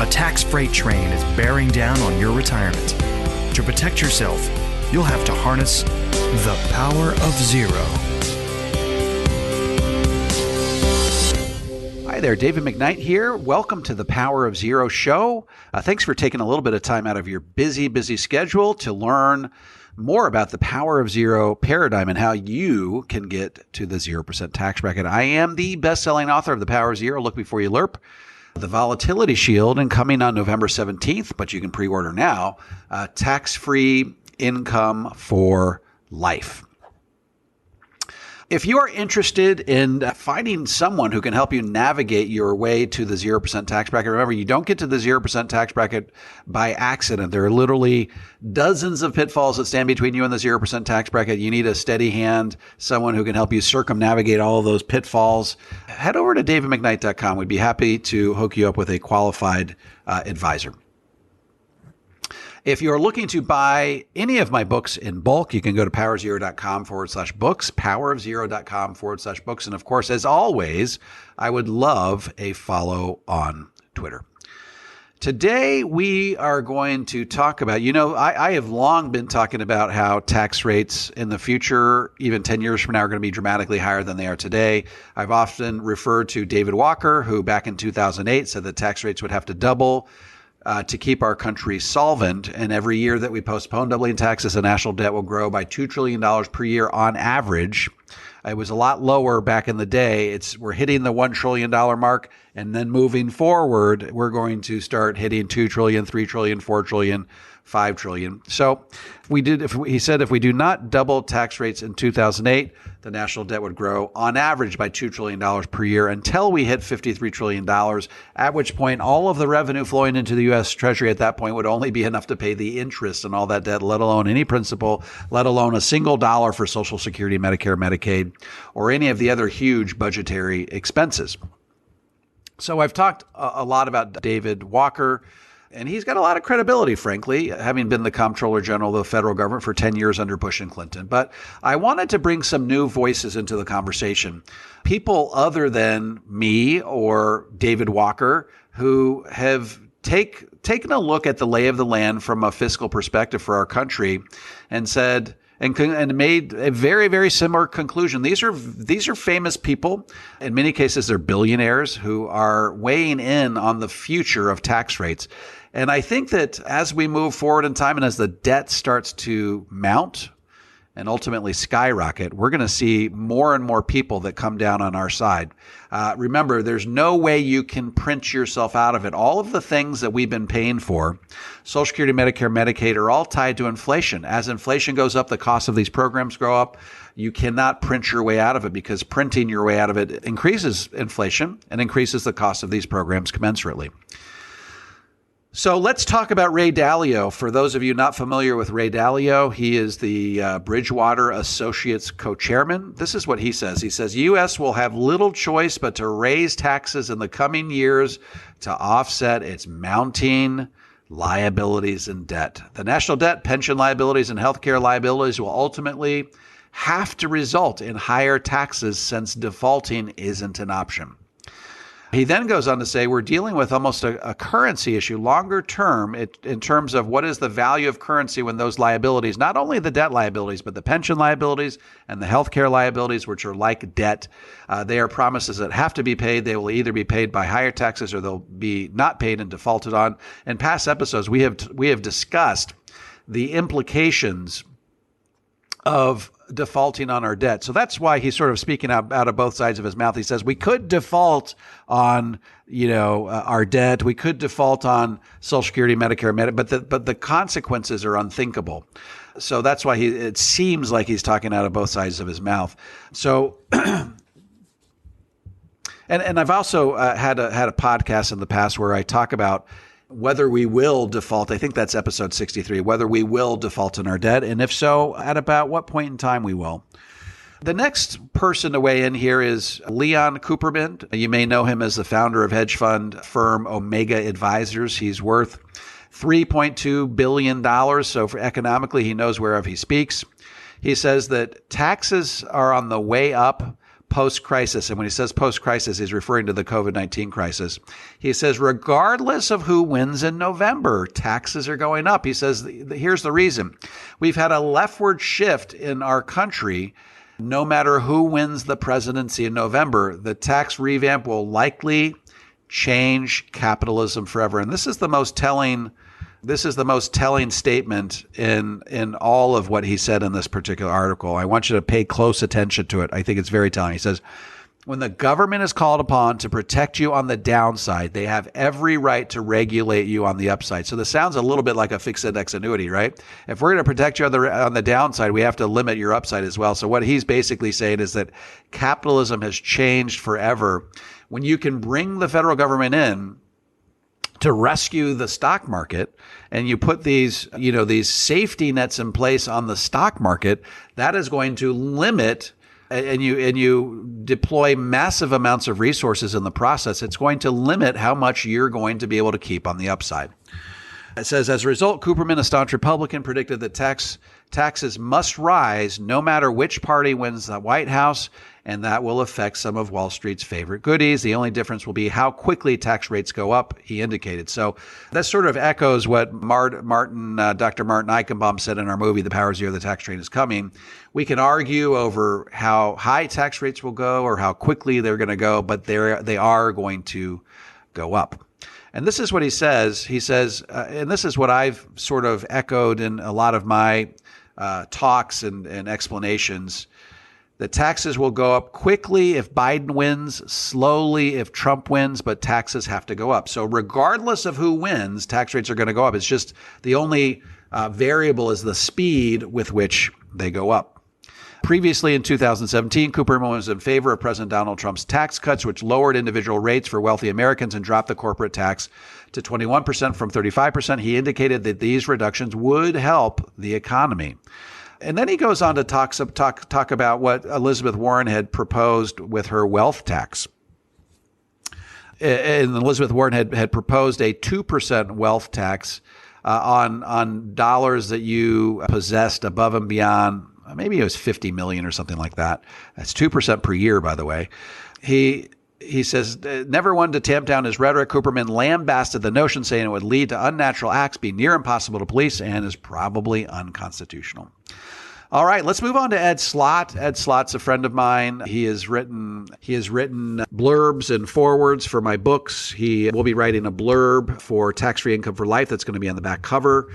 A tax freight train is bearing down on your retirement. To protect yourself, you'll have to harness the power of zero. Hi there, David McKnight here. Welcome to the Power of Zero show. Thanks for taking a little bit of time out of your busy schedule to learn more about the Power of Zero paradigm and how you can get to the 0% tax bracket. I am the best-selling author of The Power of Zero, Look Before You Lerp, The Volatility Shield, and coming on November 17th, but you can pre-order now, Tax-Free Income for Life. If you are interested in finding someone who can help you navigate your way to the 0% tax bracket, remember, you don't get to the 0% tax bracket by accident. There are literally dozens of pitfalls that stand between you and the 0% tax bracket. You need a steady hand, someone who can help you circumnavigate all of those pitfalls. Head over to davidmcknight.com. We'd be happy to hook you up with a qualified advisor. If you're looking to buy any of my books in bulk, you can go to powerzero.com/books, powerzero.com/books. And of course, as always, I would love a follow on Twitter. Today, we are going to talk about, I have long been talking about how tax rates in the future, even 10 years from now, are going to be dramatically higher than they are today. I've often referred to David Walker, who back in 2008 said that tax rates would have to double to keep our country solvent. And every year that we postpone doubling taxes, the national debt will grow by $2 trillion per year on average. It was a lot lower back in the day. We're hitting the $1 trillion mark. And then moving forward, we're going to start hitting 2 trillion, 3 trillion, 4 trillion, 5 trillion. So he said if we do not double tax rates in 2008, the national debt would grow on average by $2 trillion per year until we hit $53 trillion, at which point all of the revenue flowing into the U.S. Treasury at that point would only be enough to pay the interest on all that debt, let alone any principal, let alone a single dollar for Social Security, Medicare, Medicaid, or any of the other huge budgetary expenses. So I've talked a lot about David Walker, and he's got a lot of credibility, frankly, having been the Comptroller General of the federal government for 10 years under Bush and Clinton. But I wanted to bring some new voices into the conversation, people other than me or David Walker, who have taken a look at the lay of the land from a fiscal perspective for our country and said, and made a very, very similar conclusion. These are famous people. In many cases, they're billionaires who are weighing in on the future of tax rates. And I think that as we move forward in time and as the debt starts to mount and ultimately skyrocket, we're going to see more and more people that come down on our side. Remember, there's no way you can print yourself out of it. All of the things that we've been paying for, Social Security, Medicare, Medicaid, are all tied to inflation. As inflation goes up, the cost of these programs go up. You cannot print your way out of it because printing your way out of it increases inflation and increases the cost of these programs commensurately. So let's talk about Ray Dalio. For those of you not familiar with Ray Dalio, he is the Bridgewater Associates co-chairman. This is what he says. He says, U.S. will have little choice but to raise taxes in the coming years to offset its mounting liabilities and debt. The national debt, pension liabilities, and healthcare liabilities will ultimately have to result in higher taxes since defaulting isn't an option. He then goes on to say we're dealing with almost a currency issue longer term in terms of what is the value of currency when those liabilities, not only the debt liabilities, but the pension liabilities and the healthcare liabilities, which are like debt, they are promises that have to be paid. They will either be paid by higher taxes or they'll be not paid and defaulted on. In past episodes, we have discussed the implications of defaulting on our debt. So that's why he's sort of speaking out of both sides of his mouth. He says we could default on, our debt. We could default on Social Security, Medicare, but the consequences are unthinkable. So that's why it seems like he's talking out of both sides of his mouth. So, and I've also had a podcast in the past where I talk about whether we will default. I think that's episode 63, whether we will default on our debt. And if so, at about what point in time we will. The next person to weigh in here is Leon Cooperman. You may know him as the founder of hedge fund firm Omega Advisors. He's worth $3.2 billion. So for economically, he knows whereof he speaks. He says that taxes are on the way up post-crisis. And when he says post-crisis, he's referring to the COVID-19 crisis. He says, regardless of who wins in November, taxes are going up. He says, here's the reason. We've had a leftward shift in our country. No matter who wins the presidency in November, the tax revamp will likely change capitalism forever. And this is the most telling statement in all of what he said in this particular article. I want you to pay close attention to it. I think it's very telling. He says, when the government is called upon to protect you on the downside, they have every right to regulate you on the upside. So this sounds a little bit like a fixed index annuity, right? If we're going to protect you on the downside, we have to limit your upside as well. So what he's basically saying is that capitalism has changed forever. When you can bring the federal government in to rescue the stock market, and you put these safety nets in place on the stock market, that is going to limit, and you deploy massive amounts of resources in the process. It's going to limit how much you're going to be able to keep on the upside. It says, as a result, Cooperman, a staunch Republican, predicted that taxes must rise no matter which party wins the White House, and that will affect some of Wall Street's favorite goodies. The only difference will be how quickly tax rates go up, he indicated. So that sort of echoes what Dr. Martin Eichenbaum said in our movie, The Power Zero, the Tax Train is Coming. We can argue over how high tax rates will go or how quickly they're going to go, but they are going to go up. And this is what he says. He says, and this is what I've sort of echoed in a lot of my talks and explanations, that taxes will go up quickly if Biden wins, slowly if Trump wins, but taxes have to go up. So regardless of who wins, tax rates are going to go up. It's just the only variable is the speed with which they go up. Previously in 2017, Cooperman was in favor of President Donald Trump's tax cuts, which lowered individual rates for wealthy Americans and dropped the corporate tax to 21% from 35%. He indicated that these reductions would help the economy. And then he goes on to talk about what Elizabeth Warren had proposed with her wealth tax. And Elizabeth Warren had proposed a 2% wealth tax on dollars that you possessed above and beyond. Maybe it was 50 million or something like that. That's 2% per year, by the way. He says, never wanted to tamp down his rhetoric. Cooperman lambasted the notion, saying it would lead to unnatural acts, be near impossible to police, and is probably unconstitutional. All right, let's move on to Ed Slott. Ed Slott's a friend of mine. He has written blurbs and forwards for my books. He will be writing a blurb for Tax-Free Income for Life that's going to be on the back cover.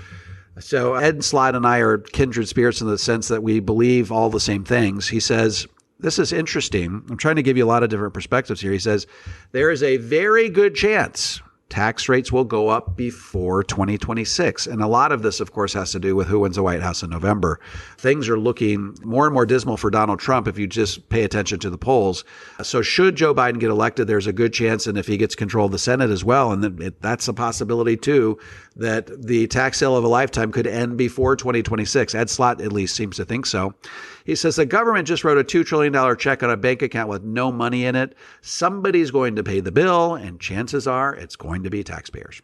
So Ed Slott and I are kindred spirits in the sense that we believe all the same things. He says, this is interesting. I'm trying to give you a lot of different perspectives here. He says, there is a very good chance tax rates will go up before 2026. And a lot of this, of course, has to do with who wins the White House in November. Things are looking more and more dismal for Donald Trump if you just pay attention to the polls. So should Joe Biden get elected, there's a good chance, and if he gets control of the Senate as well, and that's a possibility too, that the tax sale of a lifetime could end before 2026. Ed Slott at least seems to think so. He says the government just wrote a $2 trillion check on a bank account with no money in it. Somebody's going to pay the bill, and chances are it's going to be taxpayers.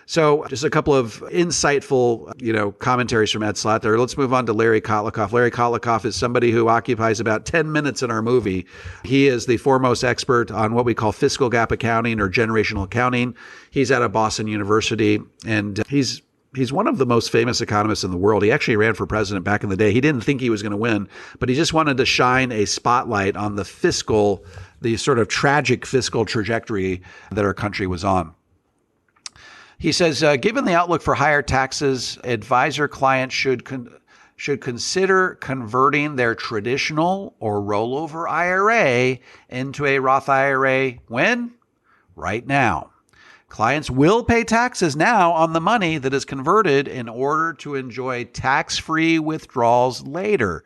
So just a couple of insightful, commentaries from Ed Slott there. Let's move on to Larry Kotlikoff. Larry Kotlikoff is somebody who occupies about 10 minutes in our movie. He is the foremost expert on what we call fiscal gap accounting or generational accounting. He's out of Boston University, and he's one of the most famous economists in the world. He actually ran for president back in the day. He didn't think he was going to win, but he just wanted to shine a spotlight on the sort of tragic fiscal trajectory that our country was on. He says, given the outlook for higher taxes, advisor clients should consider converting their traditional or rollover IRA into a Roth IRA. When? Right now. Clients will pay taxes now on the money that is converted in order to enjoy tax-free withdrawals later.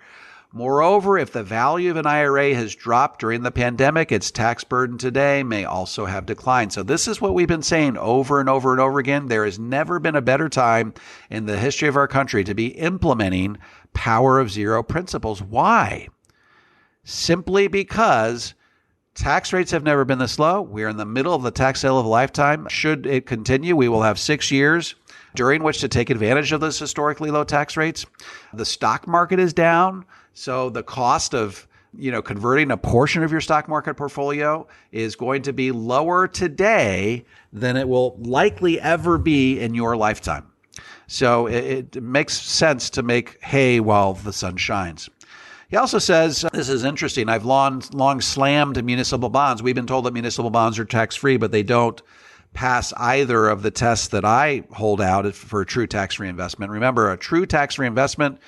Moreover, if the value of an IRA has dropped during the pandemic, its tax burden today may also have declined. So this is what we've been saying over and over and over again. There has never been a better time in the history of our country to be implementing power of zero principles. Why? Simply because tax rates have never been this low. We're in the middle of the tax sale of a lifetime. Should it continue, we will have 6 years during which to take advantage of those historically low tax rates. The stock market is down. So the cost of converting a portion of your stock market portfolio is going to be lower today than it will likely ever be in your lifetime. So it makes sense to make hay while the sun shines. He also says, this is interesting, I've long slammed municipal bonds. We've been told that municipal bonds are tax-free, but they don't pass either of the tests that I hold out for a true tax-free investment. Remember, a true tax-free investment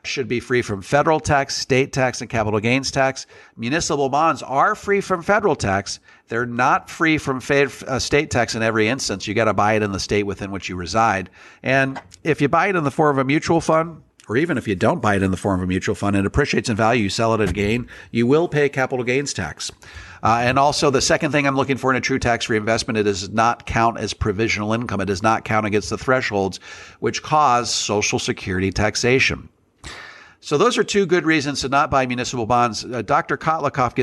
should be free from federal tax, state tax, and capital gains tax. Municipal bonds are free from federal tax. They're not free from state tax in every instance. You got to buy it in the state within which you reside. And if you buy it in the form of a mutual fund, or even if you don't buy it in the form of a mutual fund, it appreciates in value, you sell it at a gain, you will pay capital gains tax. And also the second thing I'm looking for in a true tax-free investment, it does not count as provisional income. It does not count against the thresholds which cause Social Security taxation. So those are two good reasons to not buy municipal bonds. Dr. Kotlikoff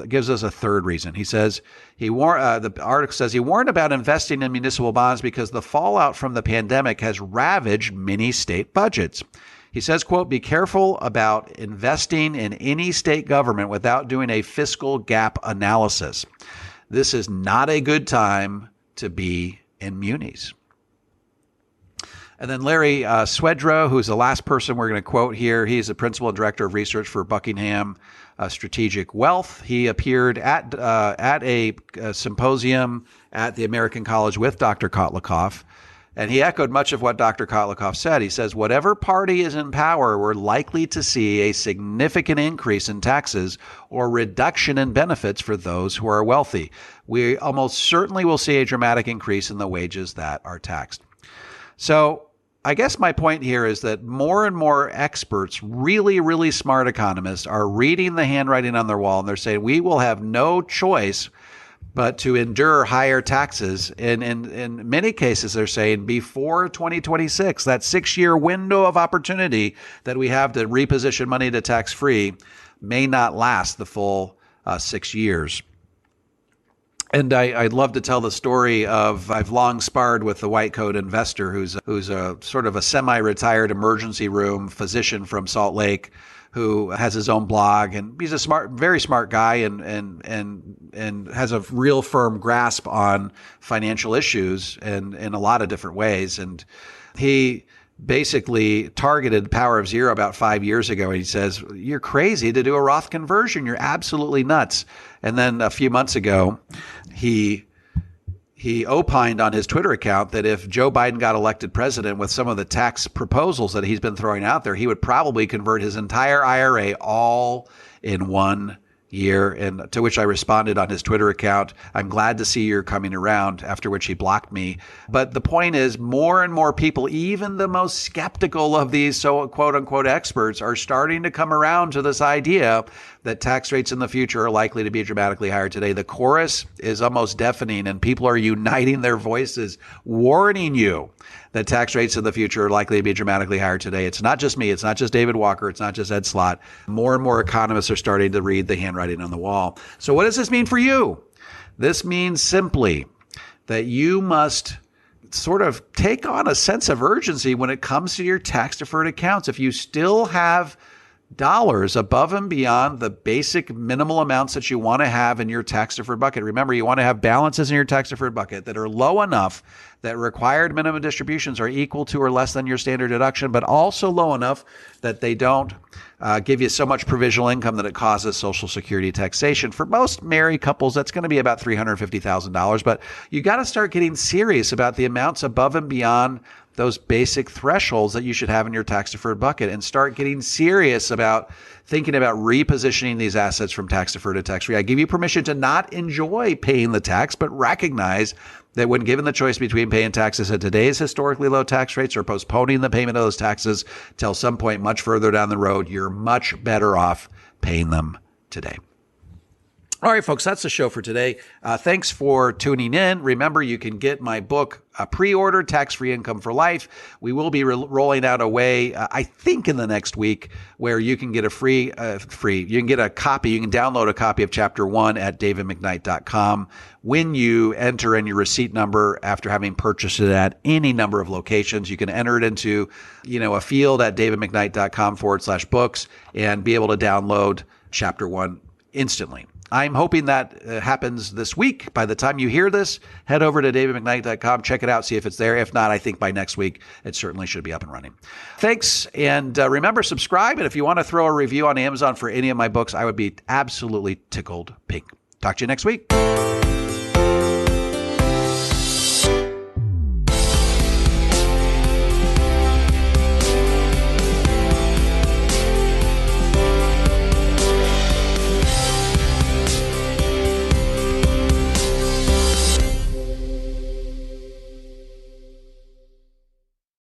gives us a third reason. He says the article says he warned about investing in municipal bonds because the fallout from the pandemic has ravaged many state budgets. He says, quote, be careful about investing in any state government without doing a fiscal gap analysis. This is not a good time to be in munis. And then Larry Swedroe, who's the last person we're going to quote here. He's the principal and director of research for Buckingham Strategic Wealth. He appeared at a symposium at the American College with Dr. Kotlikoff, and he echoed much of what Dr. Kotlikoff said. He says, whatever party is in power, we're likely to see a significant increase in taxes or reduction in benefits for those who are wealthy. We almost certainly will see a dramatic increase in the wages that are taxed. So I guess my point here is that more and more experts, really, really smart economists, are reading the handwriting on their wall, and they're saying we will have no choice but to endure higher taxes. And in many cases, they're saying before 2026, that 6-year window of opportunity that we have to reposition money to tax-free may not last the full 6 years. And I'd love to tell the story of I've long sparred with the white coat investor who's a sort of a semi-retired emergency room physician from Salt Lake who has his own blog, and he's a very smart guy and has a real firm grasp on financial issues and in a lot of different ways. And he basically targeted Power of Zero about 5 years ago. And he says, you're crazy to do a Roth conversion. You're absolutely nuts. And then a few months ago, he opined on his Twitter account that if Joe Biden got elected president with some of the tax proposals that he's been throwing out there, he would probably convert his entire IRA all in 1 year. And to which I responded on his Twitter account, I'm glad to see you're coming around, after which he blocked me. But the point is, more and more people, even the most skeptical of these so quote unquote experts, are starting to come around to this idea that tax rates in the future are likely to be dramatically higher today. The chorus is almost deafening, and people are uniting their voices, warning you that tax rates in the future are likely to be dramatically higher today. It's not just me. It's not just David Walker. It's not just Ed Slott. More and more economists are starting to read the handwriting on the wall. So what does this mean for you? This means simply that you must sort of take on a sense of urgency when it comes to your tax-deferred accounts. If you still have dollars above and beyond the basic minimal amounts that you want to have in your tax-deferred bucket. Remember, you want to have balances in your tax-deferred bucket that are low enough that required minimum distributions are equal to or less than your standard deduction, but also low enough that they don't give you so much provisional income that it causes Social Security taxation. For most married couples, that's going to be about $350,000, but you got to start getting serious about the amounts above and beyond those basic thresholds that you should have in your tax-deferred bucket, and start getting serious about thinking about repositioning these assets from tax-deferred to tax-free. I give you permission to not enjoy paying the tax, but recognize that when given the choice between paying taxes at today's historically low tax rates or postponing the payment of those taxes till some point much further down the road, you're much better off paying them today. All right, folks, that's the show for today. Thanks for tuning in. Remember, you can get my book, pre-order, Tax-Free Income for Life. We will be rolling out a way, I think in the next week, where you can get a you can get a copy, you can download a copy of Chapter 1 at davidmcknight.com when you enter in your receipt number after having purchased it at any number of locations. You can enter it into, a field at davidmcknight.com/books and be able to download chapter 1 instantly. I'm hoping that happens this week. By the time you hear this, head over to davidmcknight.com, check it out, see if it's there. If not, I think by next week, it certainly should be up and running. Thanks. And remember, subscribe. And if you want to throw a review on Amazon for any of my books, I would be absolutely tickled pink. Talk to you next week.